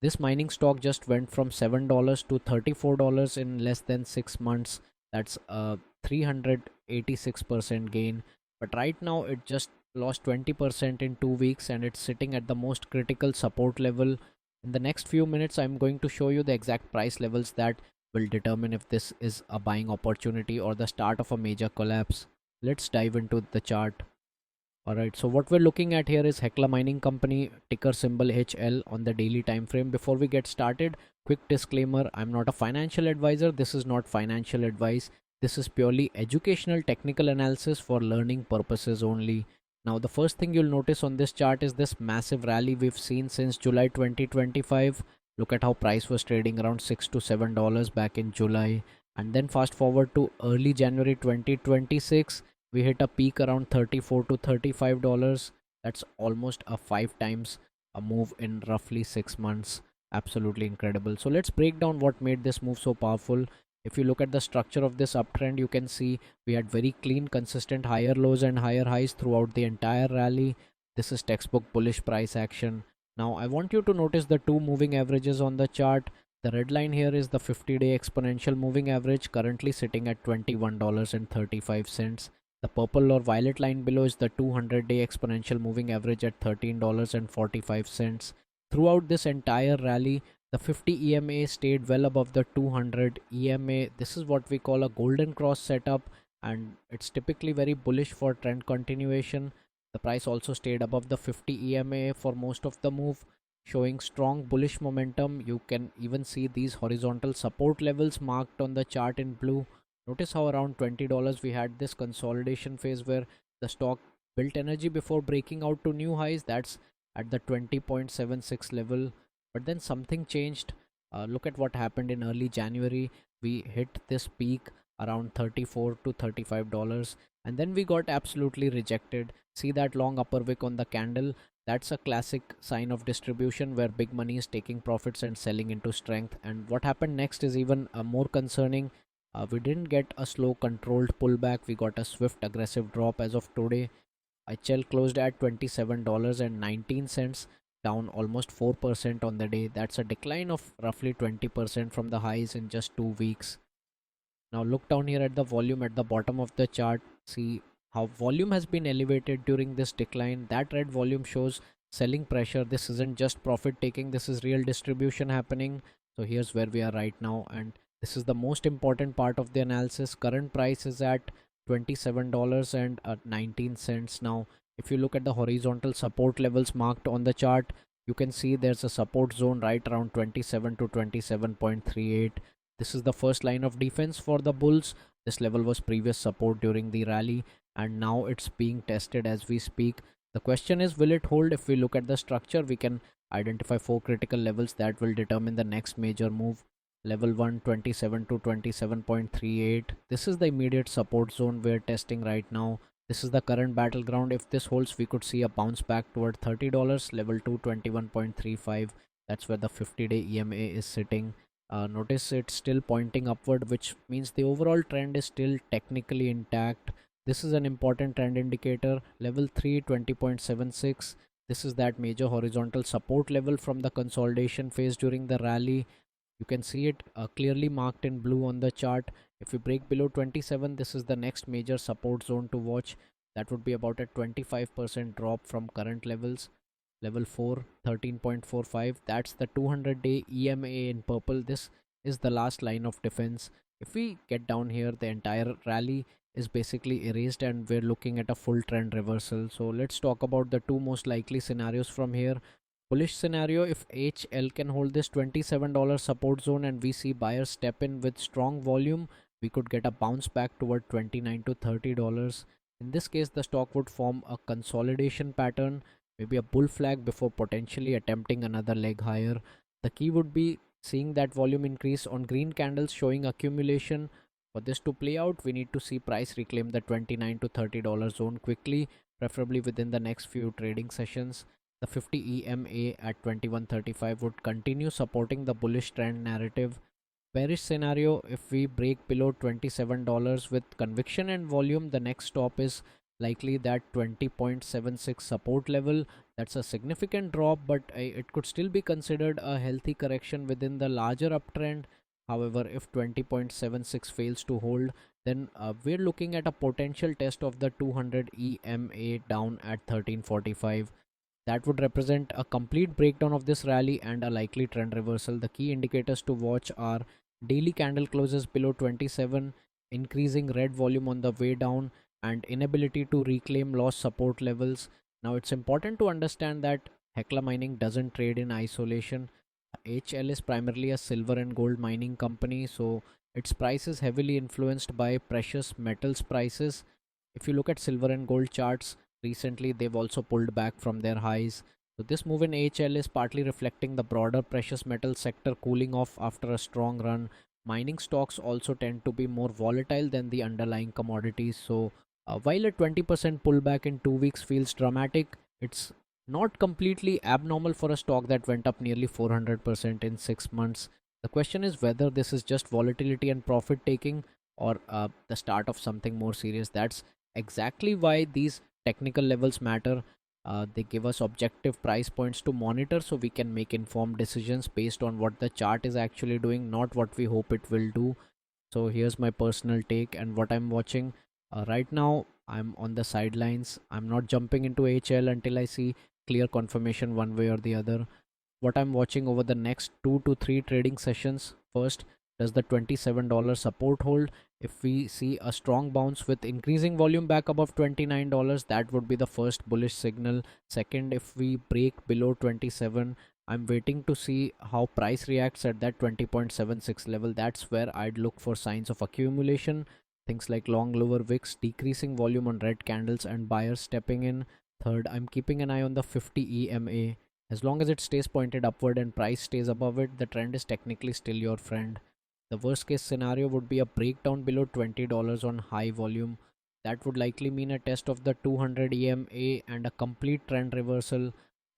This mining stock just went from $7 to $34 in less than 6 months. That's a 386% gain. But right now, it just lost 20% in 2 weeks, and it's sitting at the most critical support level. In the next few minutes, I'm going to show you the exact price levels that will determine if this is a buying opportunity or the start of a major collapse. Let's dive into the chart. Alright, so what we're looking at here is Hecla Mining Company, ticker symbol HL on the daily time frame. Before we get started, quick disclaimer, I'm not a financial advisor. This is not financial advice. This is purely educational technical analysis for learning purposes only. Now, the first thing you'll notice on this chart is this massive rally we've seen since July 2025. Look at how price was trading around $6 to $7 back in July. And then fast forward to early January 2026, we hit a peak around 34 to $35. That's almost a 5 times a move in roughly 6 months. Absolutely incredible. So let's break down what made this move so powerful. If you look at the structure of this uptrend, you can see we had very clean, consistent higher lows and higher highs throughout the entire rally. This is textbook bullish price action. Now I want you to notice the two moving averages on the chart. The red line here is the 50-day exponential moving average, currently sitting at $21.35. The purple or violet line below is the 200-day exponential moving average at $13.45. Throughout this entire rally, the 50 EMA stayed well above the 200 EMA. This is what we call a golden cross setup, and it's typically very bullish for trend continuation. The price also stayed above the 50 EMA for most of the move, showing strong bullish momentum. You can even see these horizontal support levels marked on the chart in blue. Notice how around $20 we had this consolidation phase where the stock built energy before breaking out to new highs. That's at the 20.76 level. But then something changed. Look at what happened in early January. We hit this peak around $34 to $35, and then we got absolutely rejected. See that long upper wick on the candle? That's a classic sign of distribution where big money is taking profits and selling into strength. And what happened next is even more concerning. We didn't get a slow controlled pullback, we got a swift aggressive drop. As of today, HL closed at $27.19, down almost 4% on the day. That's a decline of roughly 20% from the highs in just 2 weeks. Now look down here at the volume at the bottom of the chart. See how volume has been elevated during this decline. That red volume shows selling pressure. This isn't just profit taking, this is real distribution happening. So here's where we are right now, and this is the most important part of the analysis. Current price is at $27.19. Now if you look at the horizontal support levels marked on the chart, you can see there's a support zone right around 27 to 27.38. This is the first line of defense for the bulls. This level was previous support during the rally, and now it's being tested as we speak. The question is, will it hold? If we look at the structure, we can identify four critical levels that will determine the next major move. Level 1, 27 to 27.38. This is the immediate support zone we're testing right now. This is the current battleground. If this holds, we could see a bounce back toward $30. Level 2, 21.35. That's where the 50-day EMA is sitting. Notice it's still pointing upward, which means the overall trend is still technically intact. This is an important trend indicator. Level 3, 20.76. This is that major horizontal support level from the consolidation phase during the rally. You can see it clearly marked in blue on the chart. If we break below 27, this is the next major support zone to watch. That would be about a 25% drop from current levels. Level 4, 13.45. That's the 200-day EMA in purple. This is the last line of defense. If we get down here, the entire rally is basically erased and we're looking at a full trend reversal. So let's talk about the two most likely scenarios from here. Bullish scenario, if HL can hold this $27 support zone and we see buyers step in with strong volume, we could get a bounce back toward $29 to $30. In this case, the stock would form a consolidation pattern, maybe a bull flag before potentially attempting another leg higher. The key would be seeing that volume increase on green candles showing accumulation. For this to play out, we need to see price reclaim the $29 to $30 zone quickly, preferably within the next few trading sessions. The 50 EMA at 21.35 would continue supporting the bullish trend narrative. Bearish scenario, if we break below $27 with conviction and volume, the next stop is likely that 20.76 support level. That's a significant drop, but it could still be considered a healthy correction within the larger uptrend. However, if 20.76 fails to hold, then we're looking at a potential test of the 200 EMA down at 1345. That would represent a complete breakdown of this rally and a likely trend reversal. The key indicators to watch are daily candle closes below 27, increasing red volume on the way down, and inability to reclaim lost support levels. Now, it's important to understand that Hecla Mining doesn't trade in isolation. HL is primarily a silver and gold mining company, so its price is heavily influenced by precious metals prices. If you look at silver and gold charts, recently they've also pulled back from their highs. So this move in HL is partly reflecting the broader precious metal sector cooling off after a strong run. Mining stocks also tend to be more volatile than the underlying commodities. So while a 20% pullback in 2 weeks feels dramatic, it's not completely abnormal for a stock that went up nearly 400% in 6 months. The question is whether this is just volatility and profit taking, or the start of something more serious. That's exactly why these technical levels matter. They give us objective price points to monitor so we can make informed decisions based on what the chart is actually doing, not what we hope it will do. So here's my personal take and what I'm watching. Right now, I'm on the sidelines. I'm not jumping into HL until I see clear confirmation one way or the other. What I'm watching over the next 2 to 3 trading sessions. First, does the $27 support hold? If we see a strong bounce with increasing volume back above $29, that would be the first bullish signal. Second, if we break below 27, I'm waiting to see how price reacts at that 20.76 level. That's where I'd look for signs of accumulation. Things like long lower wicks, decreasing volume on red candles, and buyers stepping in. Third, I'm keeping an eye on the 50 EMA. As long as it stays pointed upward and price stays above it, the trend is technically still your friend. The worst case scenario would be a breakdown below $20 on high volume. That would likely mean a test of the 200 EMA and a complete trend reversal.